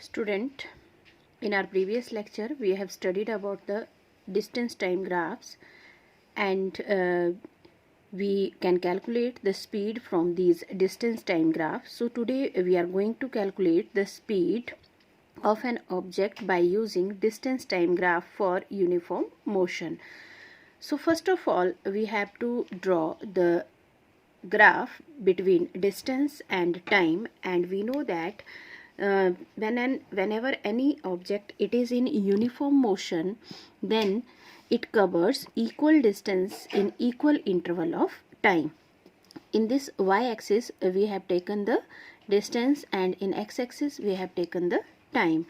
Student, in our previous lecture we have studied about the distance time graphs, and we can calculate the speed from these distance time graphs. So today we are going to calculate the speed of an object by using distance time graph for uniform motion. So first of all we have to draw the graph between distance and time, and we know that whenever any object it is in uniform motion, then it covers equal distance in equal interval of time. In this y-axis we have taken the distance, and in x-axis we have taken the time.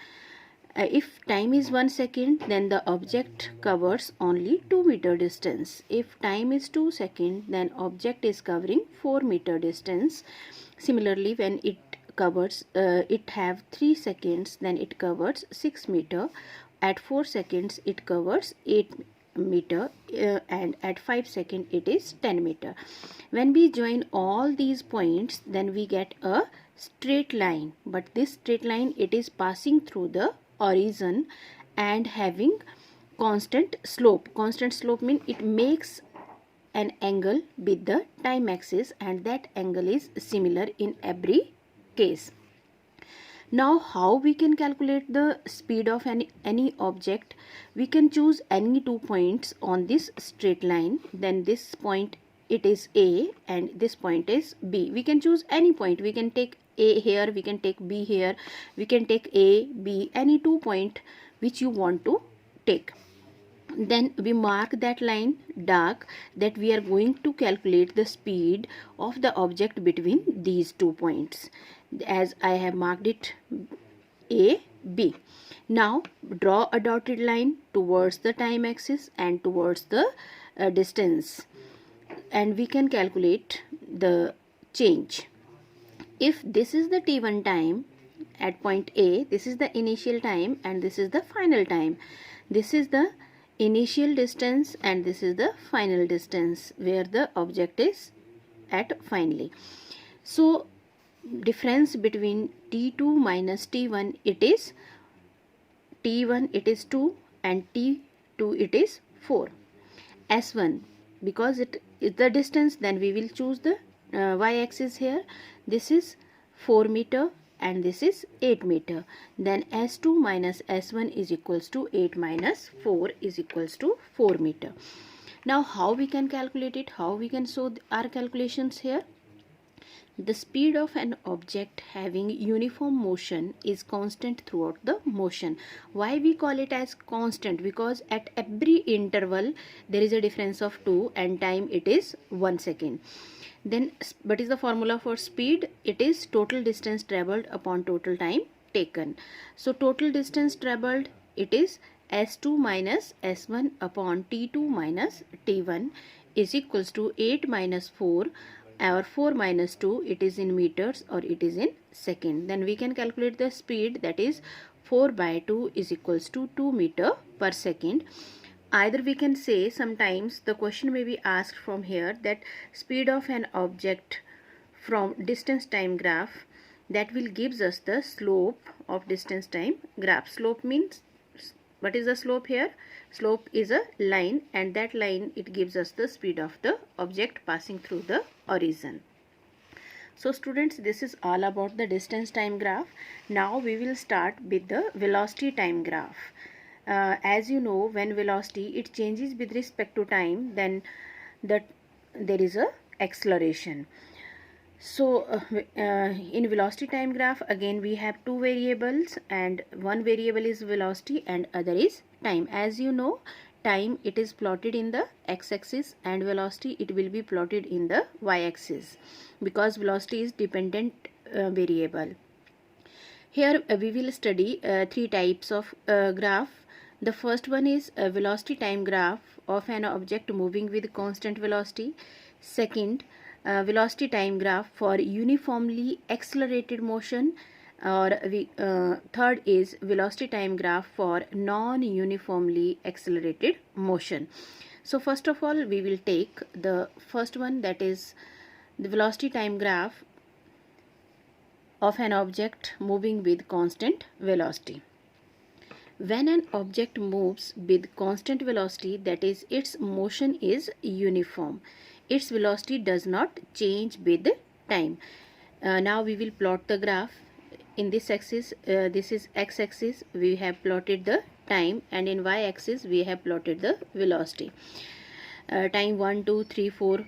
If time is 1 second, then the object covers only 2 meter distance. If time is 2 seconds, then object is covering 4 meter distance. Similarly, when it have 3 seconds, then it covers 6 meter. At 4 seconds it covers 8 meter, and at 5 seconds it is 10 meter. When we join all these points, then we get a straight line, but this straight line it is passing through the horizon and having constant slope. Constant slope means it makes an angle with the time axis, and that angle is similar in every case. Now how we can calculate the speed of any object? We can choose any 2 points on this straight line. Then this point it is A and this point is B. We can choose any point. We can take A here, we can take B here, we can take A, B, any 2 point which you want to take. Then we mark that line dark, that we are going to calculate the speed of the object between these 2 points, as I have marked it A, B. Now draw a dotted line towards the time axis and towards the distance, and we can calculate the change. If this is the t1 time at point A, this is the initial time and this is the final time. This is the initial distance and this is the final distance where the object is at finally. So difference between t2 minus t1, it is t1 it is 2 and t2 it is 4. S1, because it is the distance, then we will choose the y-axis here. This is 4 meter and this is 8 meter. Then S2 minus S1 is equals to 8 minus 4 is equals to 4 meter. Now how we can calculate it? How we can show our calculations here? The speed of an object having uniform motion is constant throughout the motion. Why we call it as constant? Because at every interval there is a difference of 2 and time it is 1 second. Then what is the formula for speed? It is total distance traveled upon total time taken. So total distance traveled, it is S2 minus S1 upon T2 minus T1 is equals to 8 minus 4, or 4 minus 2, it is in meters or it is in second. Then we can calculate the speed, that is 4 by 2 is equals to 2 meter per second. Either we can say, sometimes the question may be asked from here, that speed of an object from distance time graph, that will gives us the slope of distance time graph. Slope means, what is the slope here? Slope is a line, and that line it gives us the speed of the object passing through the horizon. So students, this is all about the distance time graph. Now we will start with the velocity time graph. As you know, when velocity it changes with respect to time, then there is a acceleration. So in velocity time graph, again we have 2 variables, and one variable is velocity and other is time. As you know, time it is plotted in the x-axis and velocity it will be plotted in the y-axis, because velocity is dependent variable. Here we will study 3 types of graph. The first one is a velocity time graph of an object moving with constant velocity. Second, velocity time graph for uniformly accelerated motion, or third is velocity time graph for non-uniformly accelerated motion. So first of all we will take the first one, that is the velocity time graph of an object moving with constant velocity. When an object moves with constant velocity, that is, its motion is uniform. Its velocity does not change with time. Now we will plot the graph. In this axis, this is x-axis, we have plotted the time, and in y-axis we have plotted the velocity. Time 1, 2, 3, 4,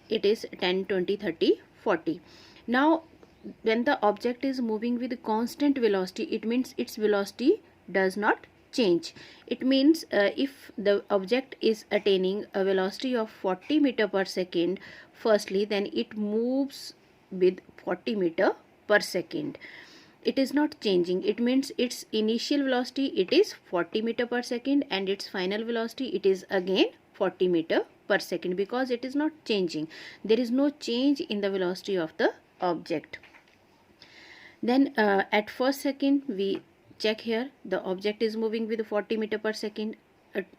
it is 10, 20, 30, 40. Now when the object is moving with constant velocity, it means its velocity does not change. It means if the object is attaining a velocity of 40 meter per second firstly, then it moves with 40 meter per second. It is not changing. It means its initial velocity, it is 40 meter per second, and its final velocity, it is again 40 meter per second, because it is not changing. There is no change in the velocity of the object. Then at first second we check here, the object is moving with 40 meter per second.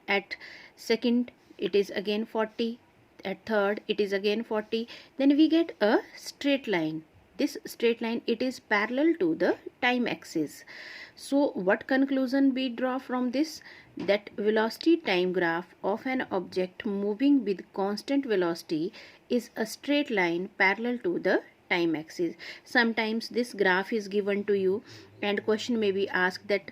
At second it is again 40. At third it is again 40. Then we get a straight line. This straight line, it is parallel to the time axis. So what conclusion we draw from this? That velocity time graph of an object moving with constant velocity is a straight line parallel to the time axis. Sometimes this graph is given to you and question may be asked that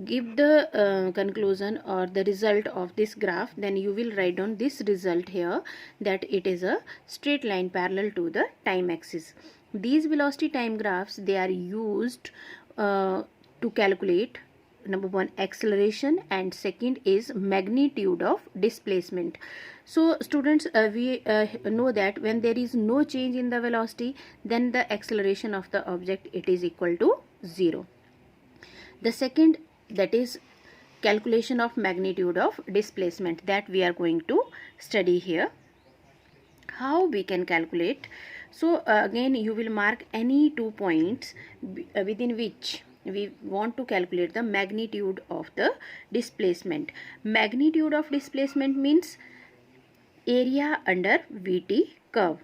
give the conclusion or the result of this graph. Then you will write down this result here, that it is a straight line parallel to the time axis. These velocity time graphs, they are used to calculate, number one, acceleration, and second is magnitude of displacement. So students, we know that when there is no change in the velocity, then the acceleration of the object, it is equal to 0. The second, that is calculation of magnitude of displacement, that we are going to study here. How we can calculate? So again you will mark any 2 points within which we want to calculate the magnitude of the displacement. Magnitude of displacement means area under VT curve.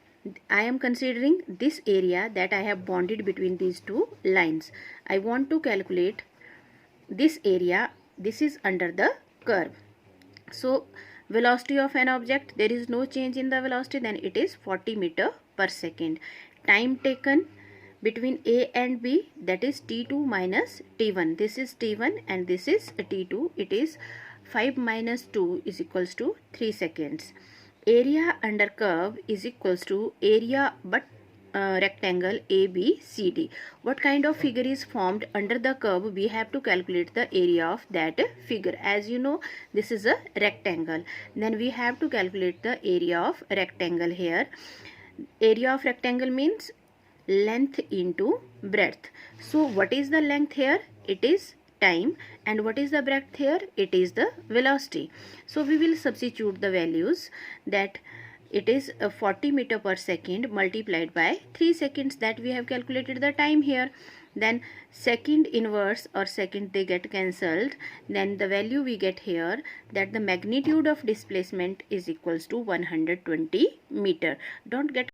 I am considering this area that I have bounded between these two lines. I want to calculate this area. This is under the curve. So velocity of an object, there is no change in the velocity, then it is 40 meter per second. Time taken between A and B, that is T2 minus T1. This is T1 and this is T2. It is 5 minus 2 is equals to 3 seconds. Area under curve is equals to area but rectangle ABCD. What kind of figure is formed under the curve? We have to calculate the area of that figure. As you know, this is a rectangle. Then we have to calculate the area of rectangle here. Area of rectangle means length into breadth. So what is the length here? It is time. And what is the breadth here? It is the velocity. So we will substitute the values, that it is 40 meter per second multiplied by 3 seconds, that we have calculated the time here. Then second inverse or second, they get cancelled. Then the value we get here, that the magnitude of displacement is equals to 120 meter. Don't get